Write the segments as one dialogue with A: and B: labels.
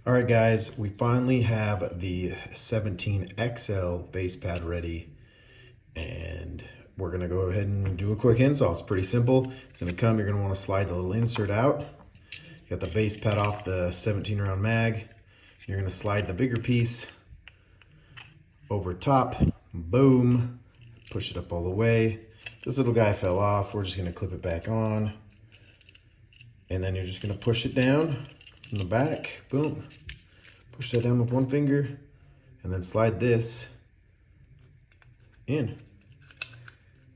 A: All right, guys, we finally have the 17 XL base pad ready, and we're gonna go ahead and do a quick install. It's pretty simple. It's gonna come, you're gonna wanna slide the little insert out. You got the base pad off the 17 round mag. You're gonna slide the bigger piece over top, boom, push it up all the way. This little guy fell off. We're just gonna clip it back on. And then you're just gonna push it down from the back, boom. Push that down with one finger and then slide this in.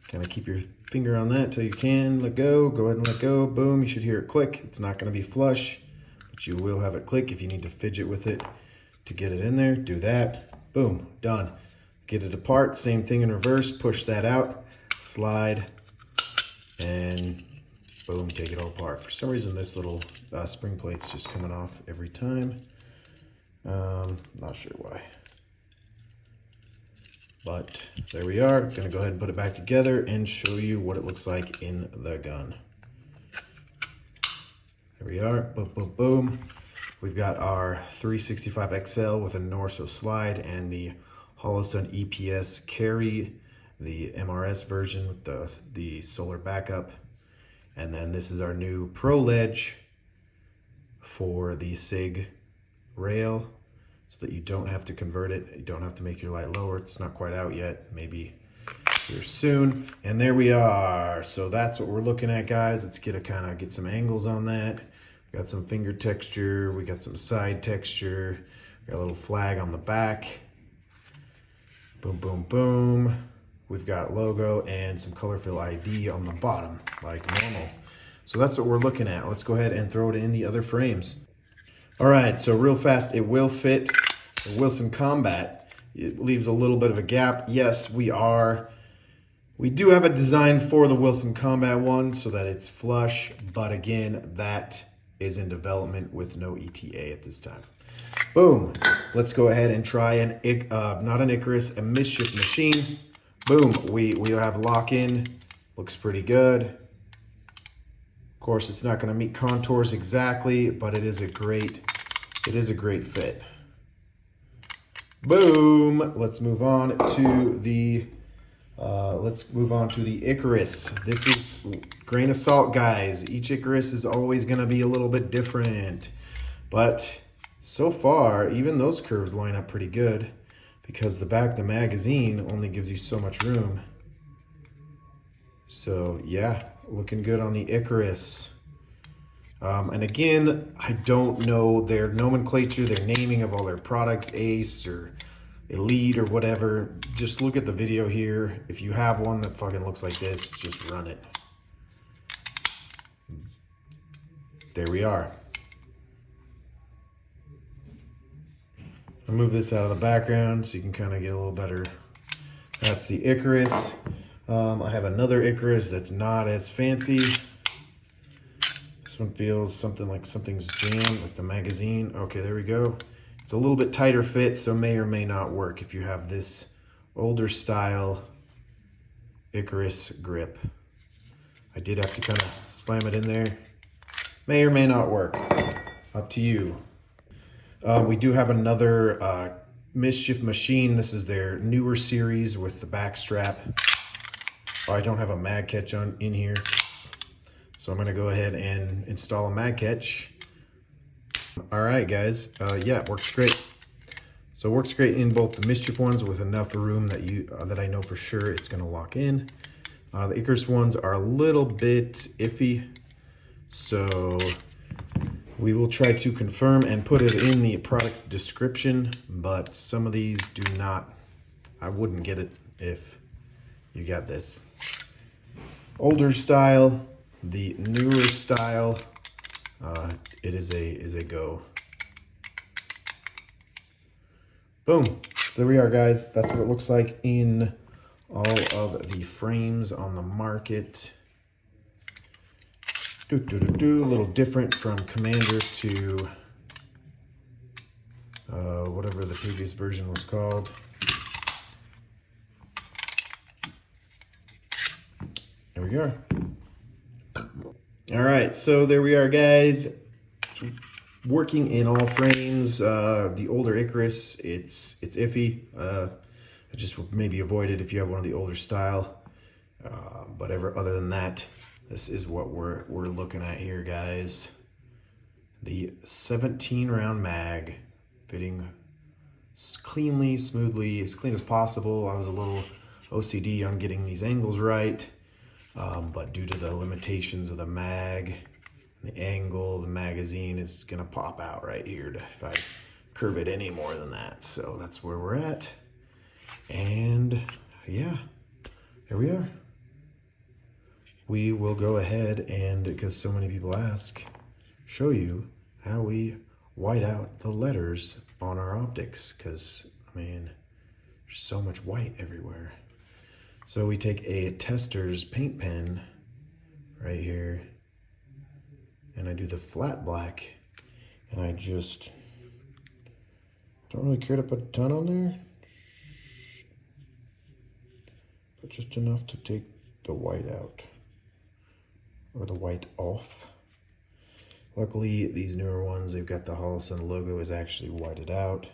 A: Kind of keep your finger on that till you can let go. Go ahead and let go, boom. You should hear it click. It's not gonna be flush, but you will have it click. If you need to fidget with it to get it in there, do that. Boom, done. Get it apart, same thing in reverse. Push that out, slide, and boom, take it all apart. For some reason, this little spring plate's just coming off every time. Not sure why. But there we are. Gonna go ahead and put it back together and show you what it looks like in the gun. There we are, boom, boom, boom. We've got our 365 XL with a Norso slide and the Holosun EPS carry, the MRS version with the solar backup. And then this is our new Pro Ledge for the SIG rail, so that you don't have to convert it. You don't have to make your light lower. It's not quite out yet, maybe here soon. And there we are. So that's what we're looking at, guys. Let's get some angles on that. We got some finger texture. We got some side texture. We got a little flag on the back. Boom, boom, boom. We've got logo and some color fill ID on the bottom, like normal. So that's what we're looking at. Let's go ahead and throw it in the other frames. All right, so real fast, it will fit the Wilson Combat. It leaves a little bit of a gap. Yes, we do have a design for the Wilson Combat one so that it's flush, but again, that is in development with no ETA at this time. Boom, let's go ahead and try not an Icarus, a Mischief machine. Boom, we'll have lock-in, looks pretty good. Of course, it's not gonna meet contours exactly, but it is a great fit. Boom, let's move on to the Icarus. This is grain of salt, guys. Each Icarus is always gonna be a little bit different, but so far, even those curves line up pretty good because the back of the magazine only gives you so much room. So yeah, looking good on the Icarus. And again, I don't know their nomenclature, their naming of all their products, Ace or Elite or whatever. Just look at the video here. If you have one that fucking looks like this, just run it. There we are. I'll move this out of the background so you can kind of get a little better. That's the Icarus. I have another Icarus that's not as fancy. This one feels something like something's jammed, like the magazine. Okay, there we go. It's a little bit tighter fit, so may or may not work if you have this older style Icarus grip. I did have to kind of slam it in there. May or may not work. Up to you. We do have another Mischief machine. This is their newer series with the back strap. Oh, I don't have a mag catch in here. So I'm gonna go ahead and install a mag catch. All right, guys, yeah, it works great. So it works great in both the Mischief ones with enough room that I know for sure it's gonna lock in. The Icarus ones are a little bit iffy. So we will try to confirm and put it in the product description, but some of these do not. I wouldn't get it if you got this. Older style, the newer style, it is a go. Boom. So there we are, guys. That's what it looks like in all of the frames on the market. A little different from Commander to whatever the previous version was called. There we go. All right, so there we are, guys. working in all frames. The older Icarus, it's iffy. I just would maybe avoid it if you have one of the older style. But other than that, this is what we're looking at here, guys. The 17 round mag fitting cleanly, smoothly, as clean as possible. I was a little OCD on getting these angles right, but due to the limitations of the mag, the angle, the magazine is gonna pop out right here if I curve it any more than that. So that's where we're at. And yeah, there we are. We will go ahead and, because so many people ask, show you how we white out the letters on our optics, because I mean there's so much white everywhere. So we take a tester's paint pen right here, and I do the flat black, and I just don't really care to put a ton on there, but just enough to take the white out, or the white off. Luckily, these newer ones, they've got the Holosun logo is actually whited out.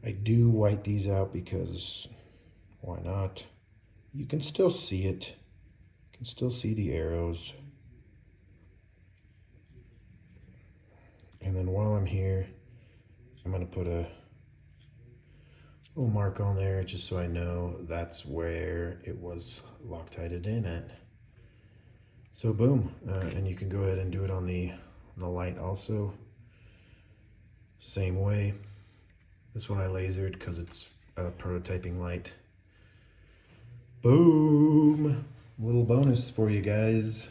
A: I do white these out because why not? You can still see it. You can still see the arrows. And then while I'm here, I'm gonna put a little mark on there just so I know that's where it was Loctited in at. So boom, and you can go ahead and do it on the light also. Same way. This one I lasered because it's a prototyping light. Boom! Little bonus for you guys.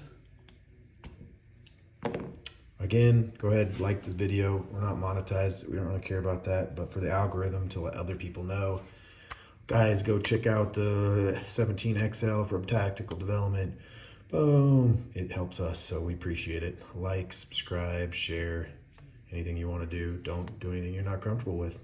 A: Again, go ahead, like the video. We're not monetized. We don't really care about that, but for the algorithm to let other people know. Guys, go check out the 17 XL from Tactical Development. Boom! It helps us, so we appreciate it. Like, subscribe, share, anything you want to do. Don't do anything you're not comfortable with.